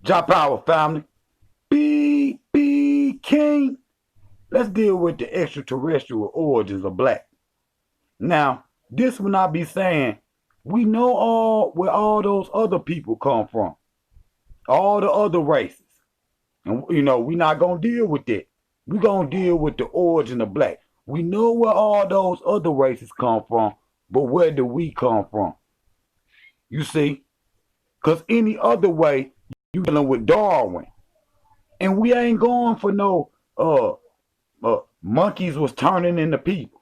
Job Power family. B King. Let's deal with the extraterrestrial origins of black. Now, this will not be saying we know all where all those other people come from, all the other races. And we're not gonna deal with that. We're gonna deal with the origin of black. We know where all those other races come from, but where do we come from? You see? Because any other way, you dealing with Darwin. And we ain't going for no monkeys was turning into people.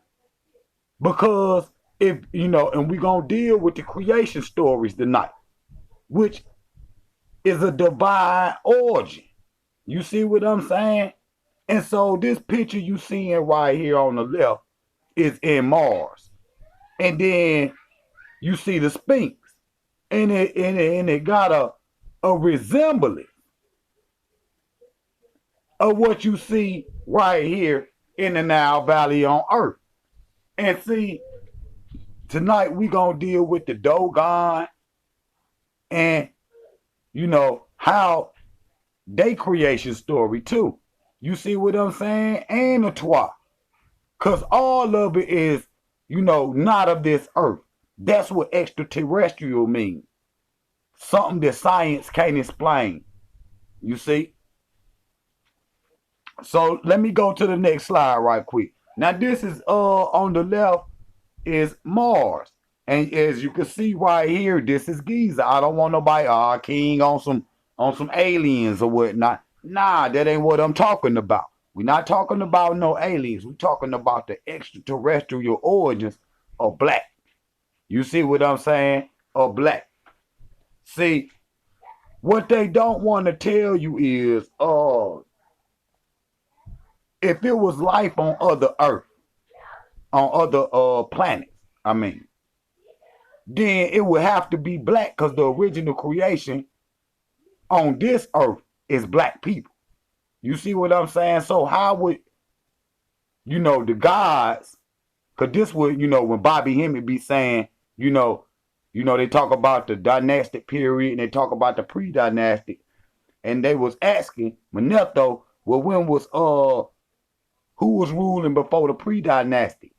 Because if and we're gonna deal with the creation stories tonight, which is a divine origin. You see what I'm saying? And so this picture you seeing right here on the left is in Mars. And then you see the Sphinx. And it got a resemblance of what you see right here in the Nile Valley on Earth. And see, tonight we gonna deal with the Dogon and how they creation story too. You see what I'm saying? And the Twa. Cause all of it is, not of this earth. That's what extraterrestrial means. Something that science can't explain. You see? So let me go to the next slide right quick. Now this is on the left is Mars. And as you can see right here, this is Giza. I don't want nobody king on some aliens or whatnot. Nah, that ain't what I'm talking about. We're not talking about no aliens. We're talking about the extraterrestrial origins of black. You see what I'm saying? Of black. See, what they don't want to tell you is, if it was life on other Earth, on other planets, then it would have to be black because the original creation on this Earth is black people. You see what I'm saying? So how would, the gods, because this would, when Bobby Hemmett be saying, they talk about the dynastic period and they talk about the pre-dynastic, and they was asking Manetho, well, when was who was ruling before the pre-dynastic?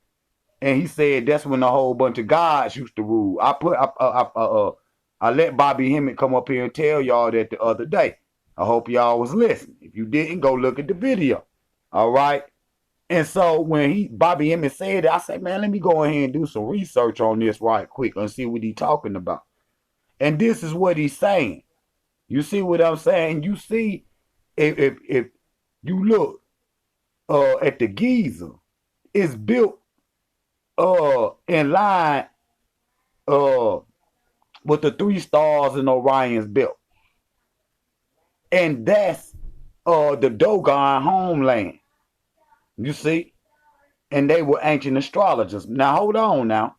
And he said that's when a whole bunch of gods used to rule. I let Bobby Hemmett come up here and tell y'all that the other day. I hope y'all was listening. If you didn't, go look at the video. All right. And so when Bobby Hemmett said it, I said, man, let me go ahead and do some research on this right quick and see what he's talking about. And this is what he's saying. You see what I'm saying? You see, if you look at the Giza, it's built in line with the 3 stars in Orion's belt. And that's the Dogon homeland. You see? And they were ancient astrologers. Now, hold on now.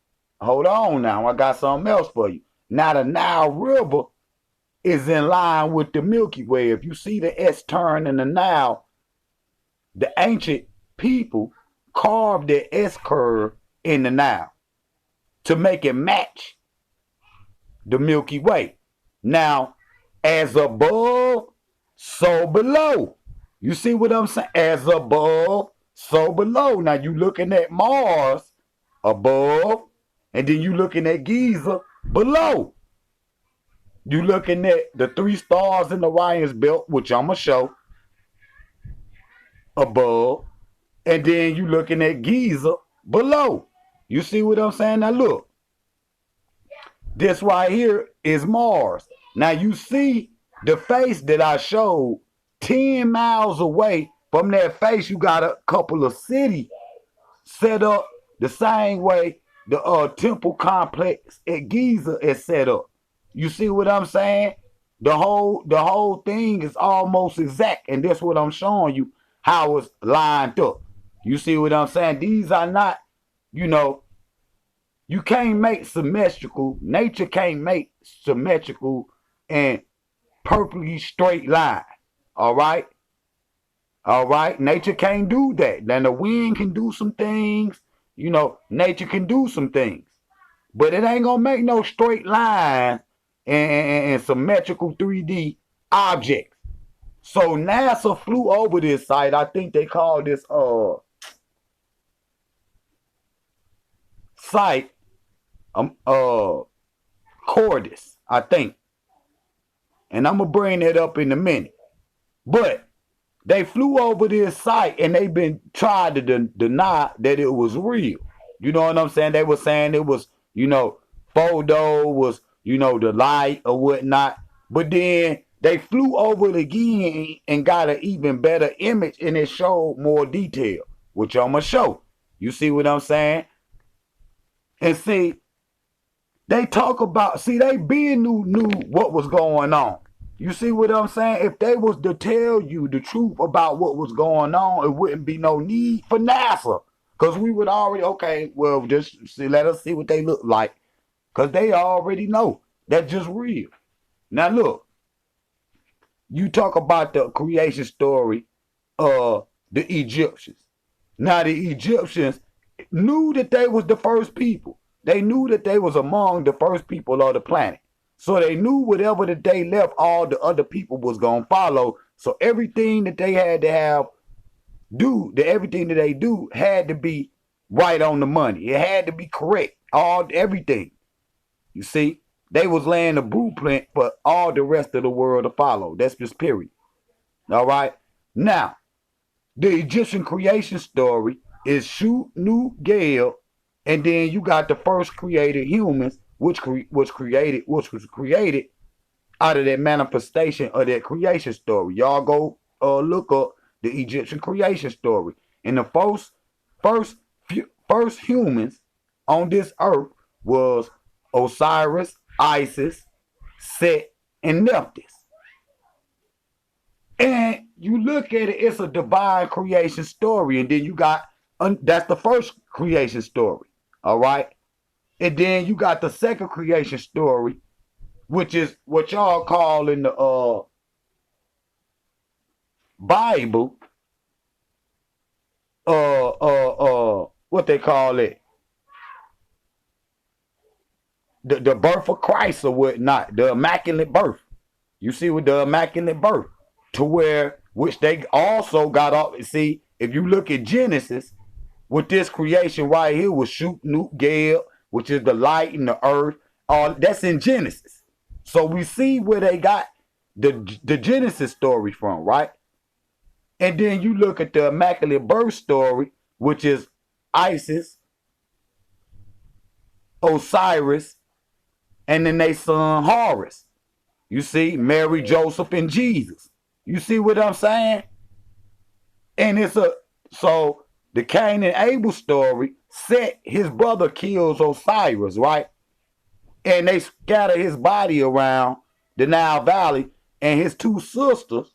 I got something else for you. Now, the Nile River is in line with the Milky Way. If you see the S turn in the Nile, the ancient people carved the S curve in the Nile to make it match the Milky Way. Now, as above, so below. You see what I'm saying? As above, so below. Now you looking at Mars above, and then you looking at Giza below. You looking at the 3 stars in Orion's belt, which I'm gonna show above, and then you looking at Giza below. You see what I'm saying? Now look, this right here is Mars. Now you see the face that I showed 10 miles away from that face. You got a couple of cities set up the same way the temple complex at Giza is set up. You see what I'm saying? The whole thing is almost exact, and that's what I'm showing you how it's lined up. You see what I'm saying? These are not, you can't make symmetrical. Nature can't make symmetrical and perfectly straight line. All right? All right? Nature can't do that. Then the wind can do some things. Nature can do some things. But it ain't going to make no straight line and symmetrical 3D objects. So NASA flew over this site. I think they call this site um uh Cordis, I think. And I'm gonna bring that up in a minute. But they flew over this site and they've been trying to deny that it was real. You know what I'm saying? They were saying it was, photo was, the light or whatnot. But then they flew over it again and got an even better image and it showed more detail, which I'm gonna show. You see what I'm saying? And see, they talk about, they been knew what was going on. You see what I'm saying? If they was to tell you the truth about what was going on, it wouldn't be no need for NASA. Because we would already, okay, well, just let us see what they look like. Because they already know. That's just real. Now look, you talk about the creation story of the Egyptians. Now the Egyptians knew that they was the first people. They knew that they was among the first people of the planet. So they knew whatever that they left, all the other people was going to follow. So everything that they had to everything that they do had to be right on the money. It had to be correct. Everything. You see, they was laying the blueprint for all the rest of the world to follow. That's just period. All right. Now, the Egyptian creation story is Shu Nu Gale, and then you got the first created humans, which was created out of that manifestation of that creation story. Y'all go look up the Egyptian creation story. And the first humans on this earth was Osiris, Isis, Set, and Nephthys. And you look at it, it's a divine creation story. And then you got, that's the first creation story. All right. And then you got the second creation story, which is what y'all call in the Bible, what they call it, the birth of Christ or whatnot, the immaculate birth. You see, with the immaculate birth, to where which they also got off. See, if you look at Genesis, with this creation right here was Shu Nu Gale, which is the light and the earth. All that's in Genesis. So we see where they got the Genesis story from, right? And then you look at the Immaculate Birth story, which is Isis, Osiris, and then they son Horus. You see, Mary, Joseph, and Jesus. You see what I'm saying? And so the Cain and Abel story, Set, his brother kills Osiris, right? And they scatter his body around the Nile Valley, and his two sisters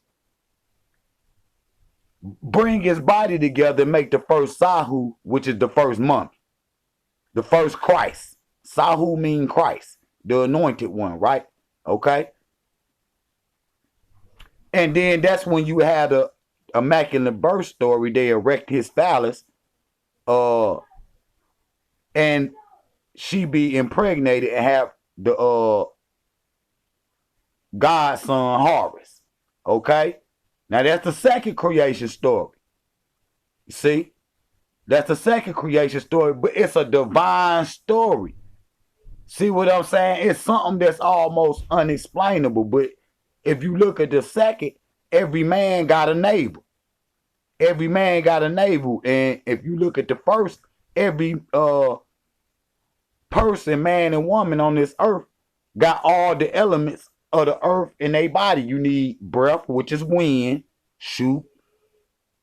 bring his body together and make the first Sahu, which is the first mummy, the first Christ. Sahu means Christ, the anointed one, right? Okay. And then that's when you had a immaculate birth story. They erect his phallus, and she be impregnated and have the godson Horus. Okay? Now that's the second creation story. You see? That's the second creation story, but it's a divine story. See what I'm saying? It's something that's almost unexplainable, but if you look at the second, every man got a navel. Every man got a navel. And if you look at the first, every person, man and woman on this earth got all the elements of the earth in their body. You need breath, which is wind, Shu,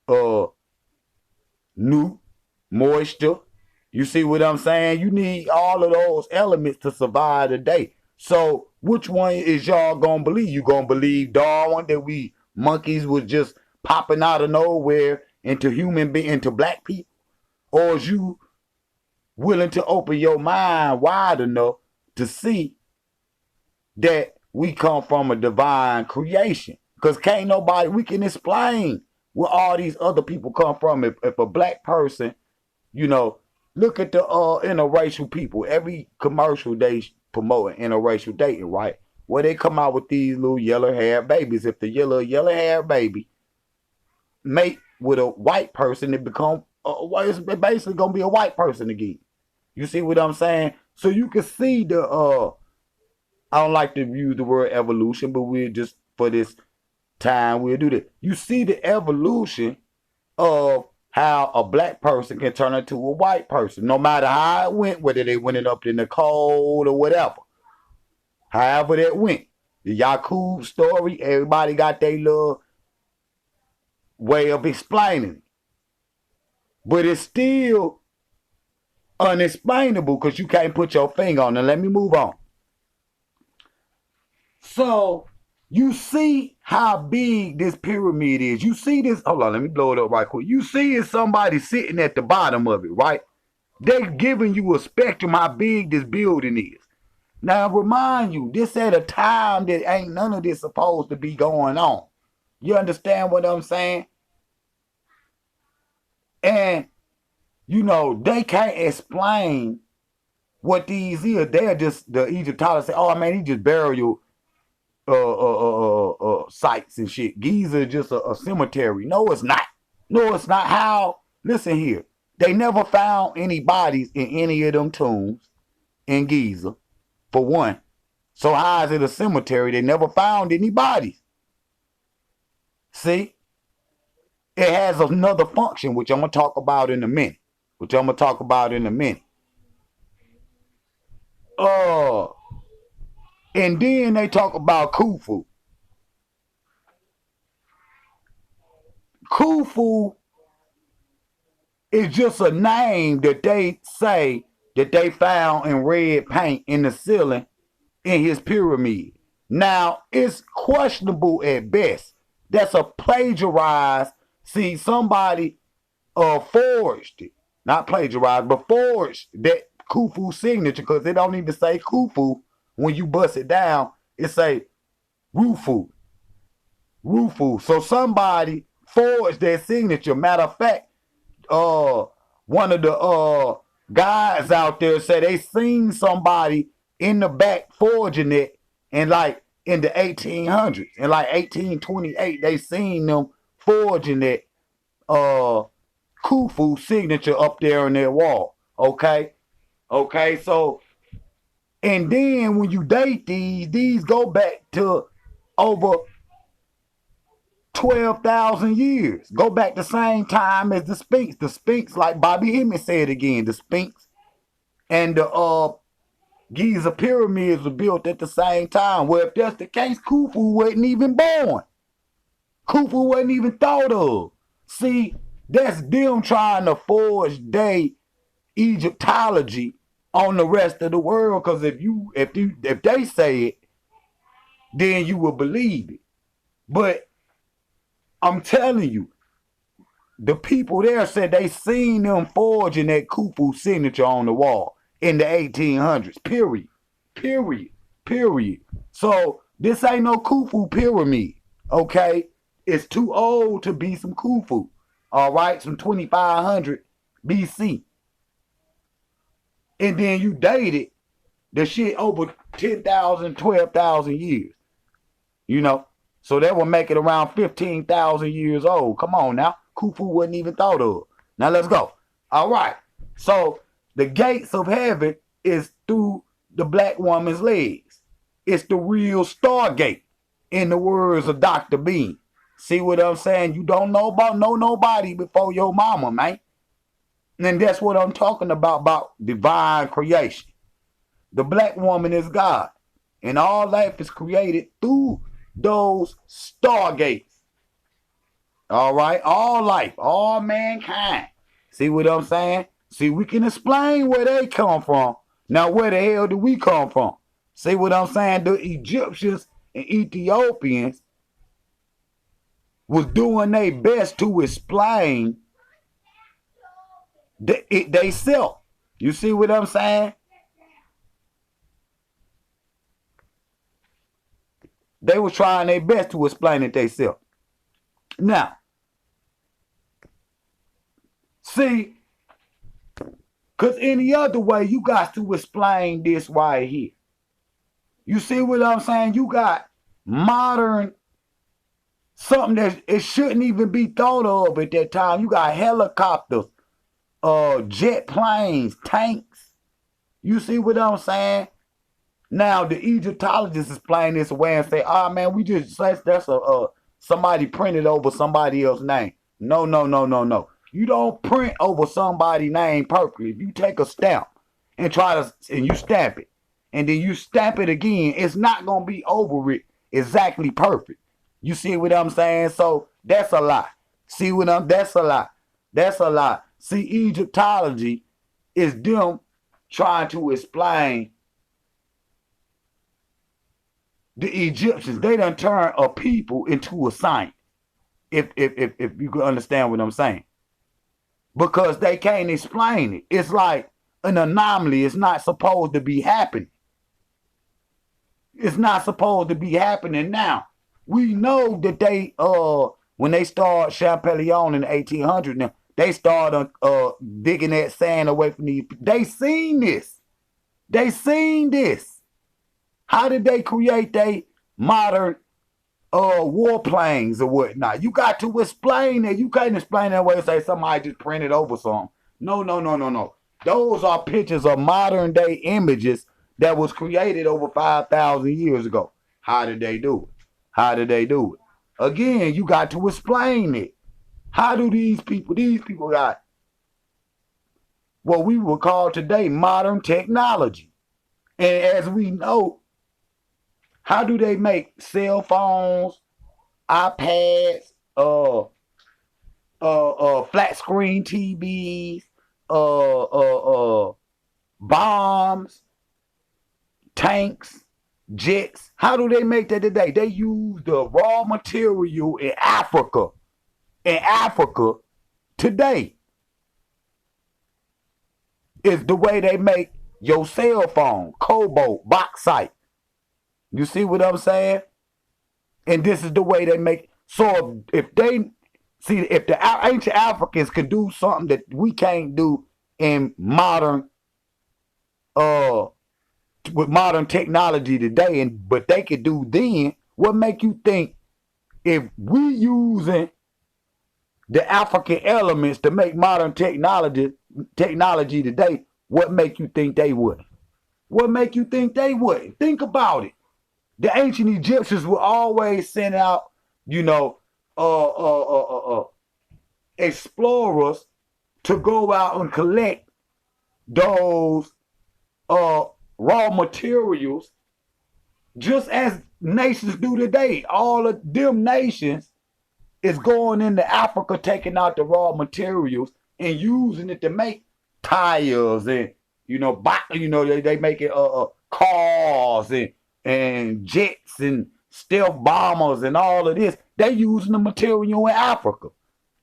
Nu, moisture. You see what I'm saying? You need all of those elements to survive the day. So which one is y'all gonna believe? You gonna believe Darwin, that we monkeys was just popping out of nowhere into black people? Or is you willing to open your mind wide enough to see that we come from a divine creation? Because can't nobody, we can explain where all these other people come from. If a black person, look at the interracial people. Every commercial they promote interracial dating, right? where they come out with these little yellow-haired babies. If the yellow-haired baby mate with a white person, it become it's basically gonna be a white person again. You see what I'm saying? So you can see the I don't like to use the word evolution, but we're just for this time we'll do that. You see the evolution of how a black person can turn into a white person, no matter how it went, whether they went it up in the cold or whatever. However that went. The Yakub story, everybody got their little way of explaining it. But it's still unexplainable because you can't put your finger on it. Let me move on. So you see how big this pyramid is. You see this. Hold on, let me blow it up right quick. You see it's somebody sitting at the bottom of it, right? They're giving you a spectrum how big this building is. Now, remind you, this at a time that ain't none of this supposed to be going on. You understand what I'm saying? And, you know, they can't explain what these is. They're just, the Egyptologists say, oh, man, he just burial sites and shit. Giza is just a cemetery. No, it's not. No, it's not. How? Listen here. They never found any bodies in any of them tombs in Giza, for one. So how is it a cemetery? They never found any bodies. See? It has another function, which I'm going to talk about in a minute. And then they talk about Khufu. Khufu is just a name that they say that they found in red paint in the ceiling in his pyramid. Now, it's questionable at best. That's a plagiarized. See, somebody forged it. Not plagiarized, but forged that Khufu signature, because they don't even say Khufu. When you bust it down, it say Rufu. So somebody forged their signature. Matter of fact, one of the guys out there said they seen somebody in the back forging it, and like in the 1800s, in like 1828, they seen them forging it Khufu signature up there on their wall. Okay, so and then when you date these go back to over 12,000 years. Go back the same time as the Sphinx. The Sphinx, like Bobby Hemming said again, the Sphinx and the Giza pyramids were built at the same time. Well, if that's the case, Khufu wasn't even born. Khufu wasn't even thought of. See, that's them trying to forge their Egyptology on the rest of the world. Because if they say it, then you will believe it. But I'm telling you, the people there said they seen them forging that Khufu signature on the wall in the 1800s. Period. So this ain't no Khufu pyramid, okay? It's too old to be some Khufu, all right? Some 2500 BC. And then you dated the shit over 10,000, 12,000 years, you know? So that would make it around 15,000 years old. Come on now. Khufu wasn't even thought of. Now let's go. All right. So the gates of heaven is through the black woman's legs. It's the real Stargate, in the words of Dr. Bean. See what I'm saying? You don't know nobody before your mama, man. And that's what I'm talking about divine creation. The black woman is God. And all life is created through those stargates. All right? All life, all mankind. See what I'm saying? See, we can explain where they come from. Now, where the hell do we come from? See what I'm saying? The Egyptians and Ethiopians was doing their best to explain they self. You see what I'm saying? They were trying their best to explain it themselves. Now, see, because any other way, you got to explain this right here. You see what I'm saying? You got modern something that it shouldn't even be thought of at that time. You got helicopters, jet planes, tanks. You see what I'm saying? Now the Egyptologists explain this away and say, "Ah, man, we just that's a somebody printed over somebody else's name." No, no, no, no, no. You don't print over somebody's name perfectly. If you take a stamp and you stamp it, and then you stamp it again, it's not gonna be over it exactly perfect. You see what I'm saying? So that's a lie. See what I'm? That's a lie. That's a lie. See, Egyptology is them trying to explain the Egyptians. They done turn a people into a science. If you can understand what I'm saying, because they can't explain it. It's like an anomaly. It's not supposed to be happening. It's not supposed to be happening now. We know that they when they started Champollion in the 1800s, now they started digging that sand away from these. They seen this. They seen this. How did they create they modern warplanes or whatnot? You got to explain it. You can't explain that way and say somebody just printed over something. No, no, no, no, no. Those are pictures of modern day images that was created over 5,000 years ago. How did they do it? How did they do it? Again, you got to explain it. How do these people got what we would call today modern technology? And as we know, how do they make cell phones, iPads, flat screen TVs, bombs, tanks, jets? How do they make that today? They use the raw material in Africa. In Africa today is the way they make your cell phone, cobalt, bauxite. You see what I'm saying? And this is the way they make. So if they see, if the ancient Africans could do something that we can't do in modern, with modern technology today, but they could do then, what make you think if we using the African elements to make modern technology today, what make you think they wouldn't? What make you think they wouldn't? Think about it. The ancient Egyptians would always send out, explorers to go out and collect those raw materials, just as nations do today. All of them nations is going into Africa, taking out the raw materials and using it to make tires and they make it cars and jets and stealth bombers and all of this. They using the material in Africa.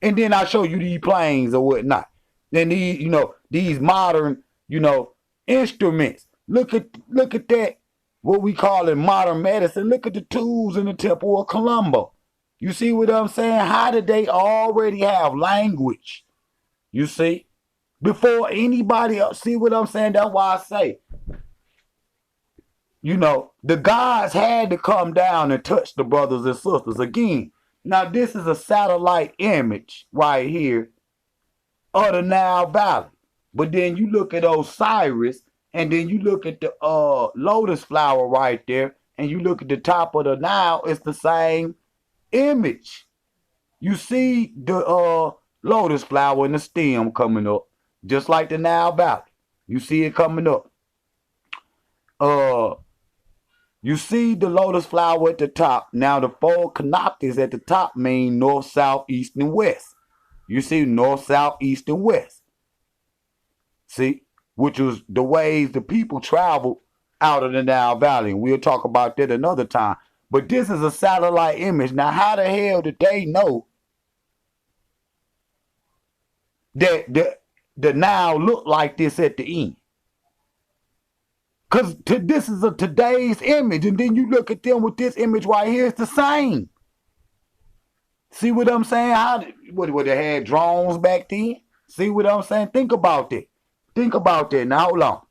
And then I show you these planes or whatnot. Then these modern, instruments. Look at that, what we call in modern medicine. Look at the tools in the Temple of Colombo. You see what I'm saying? How did they already have language? You see? Before anybody else, see what I'm saying? That's why I say, the gods had to come down and touch the brothers and sisters again. Now, this is a satellite image right here of the Nile Valley. But then you look at Osiris, and then you look at the lotus flower right there, and you look at the top of the Nile, it's the same image. You see the lotus flower and the stem coming up, just like the Nile Valley. You see it coming up. You see the lotus flower at the top. Now the four canoptics at the top mean north, south, east, and west. You see north, south, east, and west. See, which was the ways the people traveled out of the Nile Valley. And we'll talk about that another time. But this is a satellite image. Now, how the hell did they know that the Nile looked like this at the end? Because this is today's image. And then you look at them with this image right here, it's the same. See what I'm saying? What they had drones back then? See what I'm saying? Think about that. Think about that. Now, hold on.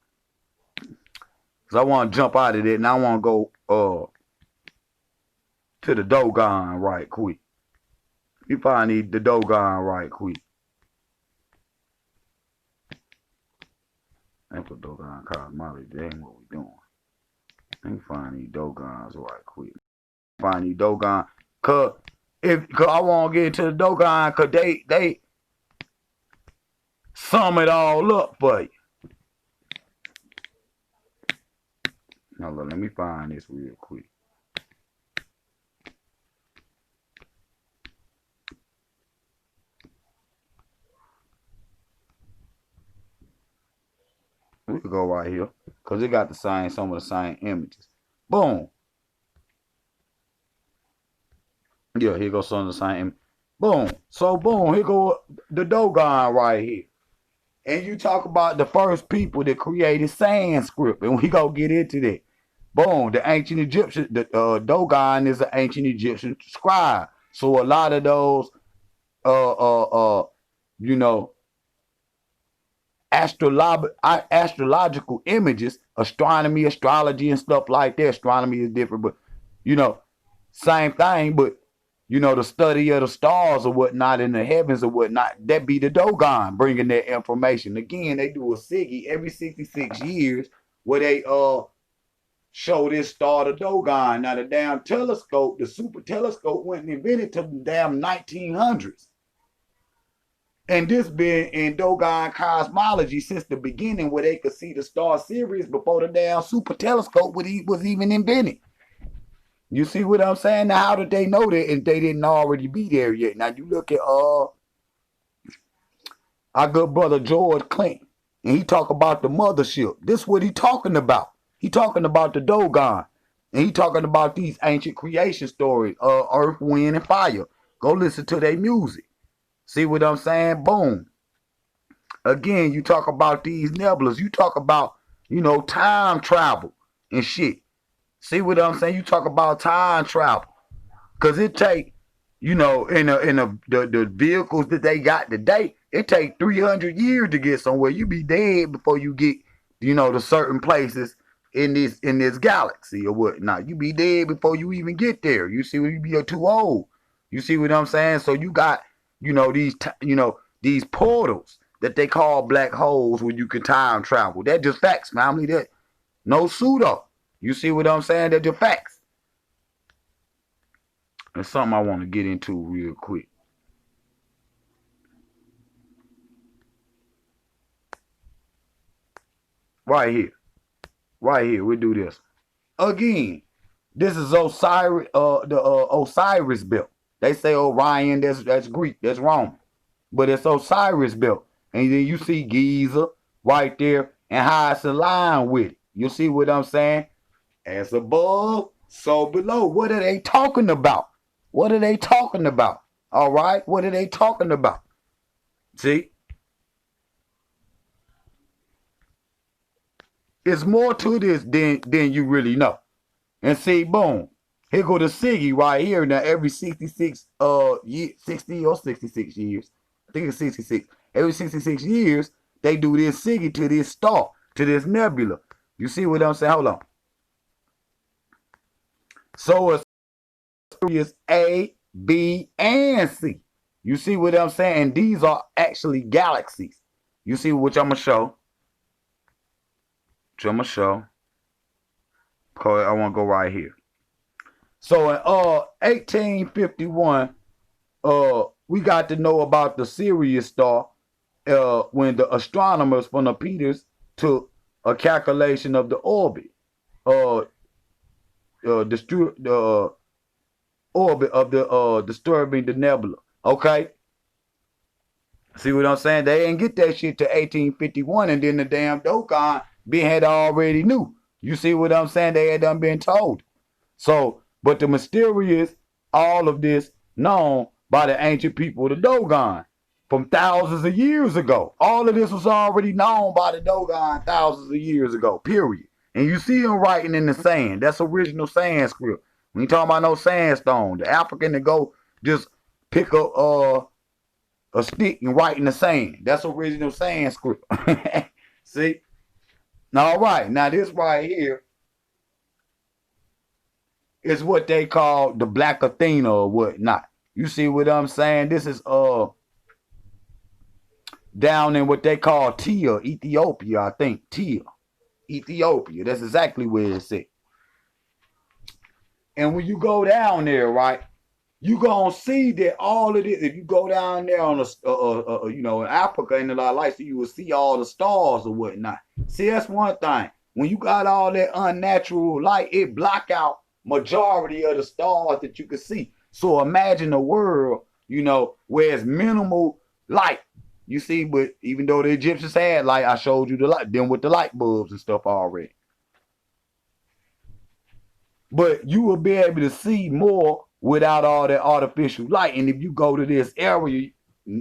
Cause I want to jump out of it and I want to go to the Dogon right quick. You probably need the Dogon right quick. That's what Dogon cosmology. That ain't what we doing. Let me find these Dogons right quick. Find these Dogon. Cause I want to get into the Dogon, cause they sum it all up for you. Now look, let me find this real quick. We could go right here, cause it got some of the same images. Boom. Yeah, here goes some of the same. Boom. So boom, here go the Dogon right here. And you talk about the first people that created Sanskrit, and we go get into that. Boom, the ancient Egyptian, the Dogon is an ancient Egyptian scribe. So a lot of those, you know, astrological images, astronomy, astrology, and stuff like that. Astronomy is different, but you know, same thing. But you know, the study of the stars or whatnot in the heavens or whatnot, that be the Dogon bringing that information. Again, they do a SIGI every 66 years where they show this star, the Dogon. Now the damn telescope, the super telescope, wasn't invented till the damn 1900s. And this been in Dogon cosmology since the beginning, where they could see the star series before the damn super telescope was even invented. You see what I'm saying? Now, how did they know that if they didn't already be there yet? Now, you look at our good brother George Clinton, and he talk about the mothership. This is what he talking about. He talking about the Dogon, and he talking about these ancient creation stories, earth, wind, and fire. Go listen to their music. See what I'm saying? Boom. Again, you talk about these nebulas. You talk about, you know, time travel and shit. See what I'm saying? You talk about time travel, cause it take, you know, in the vehicles that they got today, it take 300 years to get somewhere. You be dead before you get, you know, to certain places in this galaxy or whatnot. You be dead before you even get there. You see, you be too old. You see what I'm saying? So you got, you know, these portals that they call black holes where you can time travel. That just facts, family. That no pseudo. You see what I'm saying? They're just facts. There's something I want to get into real quick. Right here. Right here. We'll do this. Again, this is Osiris, the Osiris belt. They say Orion, that's Greek, that's Roman. But it's Osiris belt. And then you see Giza right there and how it's aligned with it. You see what I'm saying? As above, so below. What are they talking about? What are they talking about? All right? What are they talking about? See? It's more to this than you really know. And see, boom. Here go the SIGI right here. Now every 66 60 or 66 years. I think it's 66. Every 66 years, they do this SIGI to this star, to this nebula. You see what I'm saying? Hold on. So it's series A, B, and C. You see what I'm saying? And these are actually galaxies. You see which I'm going to show. Which I'm going to show. I want to go right here. So in 1851, we got to know about the Sirius star when the astronomers from the Peters took a calculation of the orbit. The orbit of the disturbing the nebula. Okay? See what I'm saying? They didn't get that shit to 1851, and then the damn Dogon had already knew. You see what I'm saying? They had done been told. So, but the mysterious, all of this known by the ancient people of the Dogon from thousands of years ago. All of this was already known by the Dogon thousands of years ago, period. And you see them writing in the sand. That's original Sanskrit. When you talking about no sandstone, the African to go just pick up a stick and write in the sand. That's original Sanskrit. See? All right, now this right here is what they call the Black Athena or whatnot. You see what I'm saying? This is down in what they call Tia, Ethiopia, I think. Tia, Ethiopia. That's exactly where it's at. And when you go down there, right, you gonna see that all of this. If you go down there on you know, in Africa and a lot of lights, you will see all the stars or whatnot. See, that's one thing. When you got all that unnatural light, it block out majority of the stars that you can see. So imagine a world, you know, where it's minimal light. You see, but even though the Egyptians had light, I showed you the light, them with the light bulbs and stuff already. But you will be able to see more without all that artificial light. And if you go to this area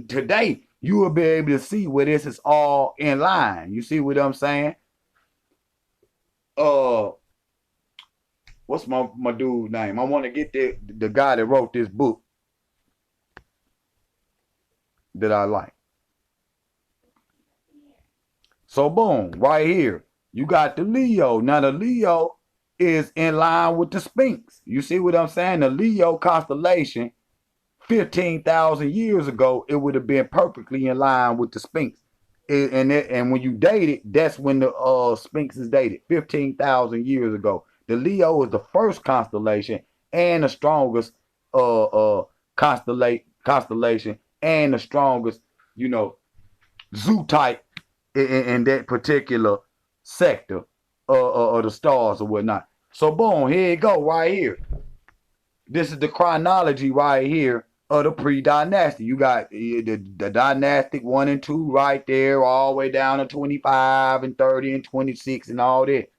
today, you will be able to see where this is all in line. You see what I'm saying? Uh, what's my dude's name? I want to get the guy that wrote this book that I like. So boom, right here, you got the Leo. Now the Leo is in line with the Sphinx. You see what I'm saying? The Leo constellation, 15,000 years ago, it would have been perfectly in line with the Sphinx. And when you date it, that's when the Sphinx is dated, 15,000 years ago. The Leo is the first constellation and the strongest constellation and the strongest, you know, zoo type in that particular sector of the stars or whatnot. So boom, here you go, right here. This is the chronology right here of the pre-dynasty. You got the dynastic 1 and 2 right there, all the way down to 25 and 30 and 26 and all that.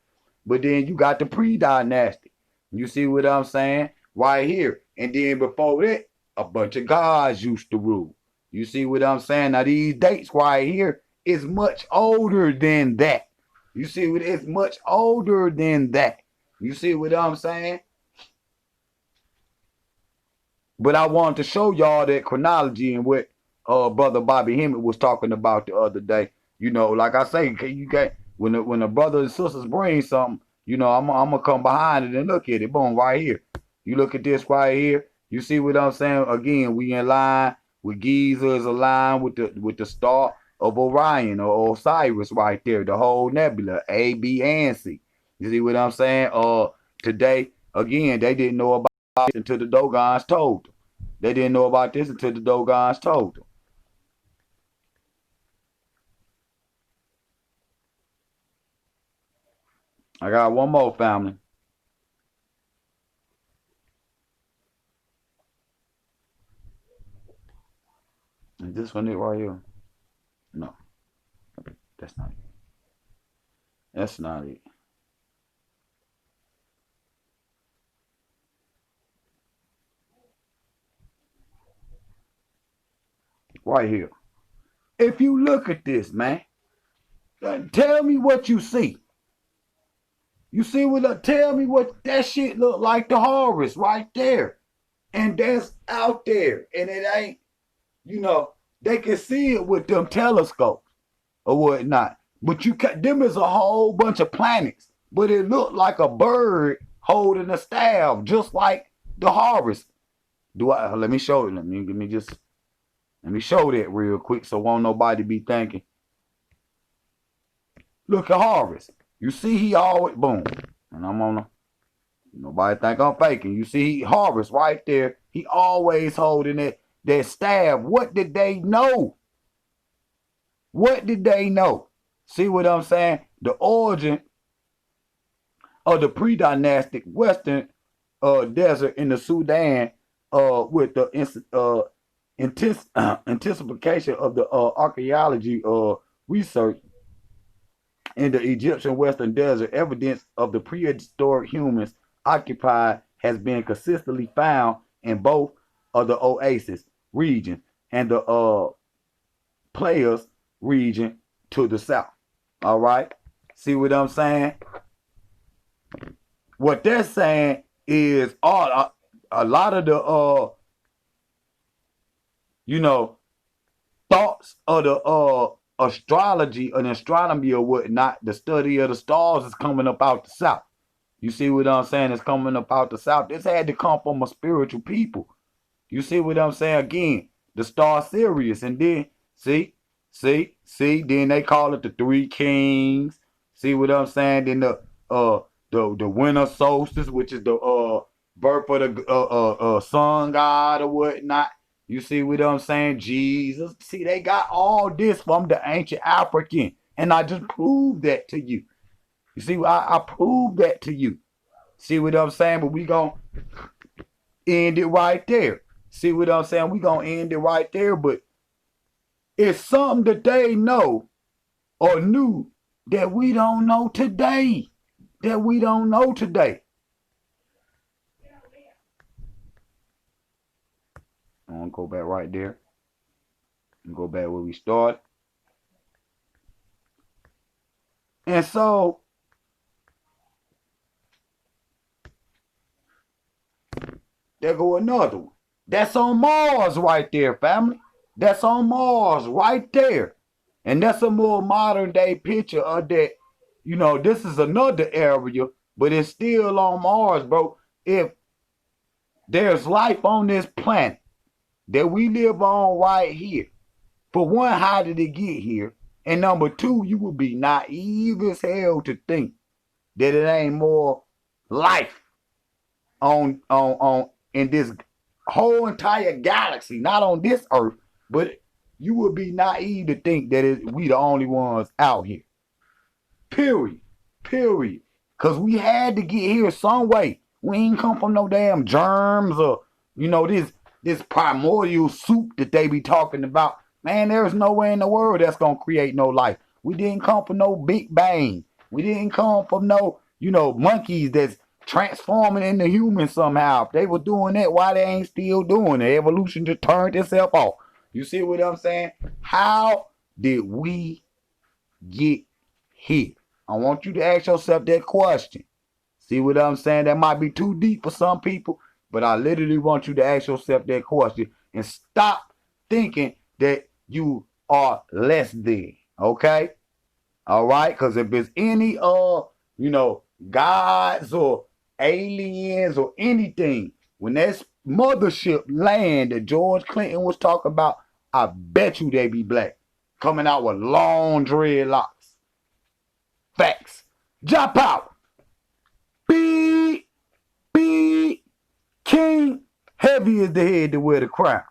But then you got the pre-dynastic. You see what I'm saying? Right here. And then before that, a bunch of gods used to rule. You see what I'm saying? Now these dates right here is much older than that. You see what it's much older than that. You see what I'm saying? But I wanted to show y'all that chronology and what brother Bobby Hemmett was talking about the other day. You know, like I say, you got when the brothers and sisters bring something, you know, I'm gonna come behind it and look at it. Boom, right here. You look at this right here. You see what I'm saying? Again, we in line with Giza is aligned with the star of Orion or Osiris right there. The whole nebula, A, B, and C. You see what I'm saying? Today again, they didn't know about it until the Dogons told them. They didn't know about this until the Dogons told them. I got one more, family. Is this one it right here? No, that's not it. That's not it. Right here. If you look at this, man, tell me what you see. You see what? Tell me what that shit look like. The Horus right there, and that's out there, and it ain't. You know, they can see it with them telescopes or whatnot. But you can, them is a whole bunch of planets, but it looked like a bird holding a staff, just like the Horus. Do I? Let me show it. Let me show that real quick, so won't nobody be thinking. Look at Horus. You see, he always boom, and I'm on. Nobody think I'm faking. You see, Horus right there. He always holding that staff. What did they know? What did they know? See what I'm saying? The origin of the pre-dynastic Western desert in the Sudan with the anticipation of the archaeology research in the Egyptian Western Desert, evidence of the prehistoric humans occupied has been consistently found in both of the Oasis region and the Players region to the south. All right? See what I'm saying? What they're saying is a lot of the you know, thoughts of the astrology and astronomy or whatnot, the study of the stars is coming up out the south. You see what I'm saying? It's coming up out the south. This had to come from a spiritual people. You see what I'm saying? Again, the star Sirius, and then then they call it the Three Kings. See what I'm saying? Then the winter solstice, which is the birth of the sun god or whatnot. You see what I'm saying? Jesus. See, they got all this from the ancient African, and I just proved that to you. You see, I proved that to you. See what I'm saying? But we gonna end it right there. See what I'm saying? We gonna end it right there. But it's something that they know or knew that we don't know today. That we don't know today. I'm gonna go back right there and go back where we started. And so there go another one. That's on Mars right there, family. That's on Mars right there. And that's a more modern day picture of that. You know, this is another area, but it's still on Mars, bro. If there's life on this planet that we live on right here, for one, how did it get here? And number two, you would be naive as hell to think that it ain't more life on in this whole entire galaxy, not on this earth, but you would be naive to think that we the only ones out here. Period. Period. Because we had to get here some way. We ain't come from no damn germs or, you know, this primordial soup that they be talking about. Man, there's nowhere in the world that's going to create no life. We didn't come from no Big Bang. We didn't come from no, you know, monkeys that's transforming into humans somehow. If they were doing that, why they ain't still doing it? Evolution just turned itself off. You see what I'm saying? How did we get here? I want you to ask yourself that question. See what I'm saying? That might be too deep for some people, but I literally want you to ask yourself that question and stop thinking that you are less than. Okay? All right? Because if it's any you know, gods or aliens or anything, when that mothership land that George Clinton was talking about, I bet you they be black. Coming out with long dreadlocks. Facts. Jump out. Beep. King. Heavy is the head to wear the crown.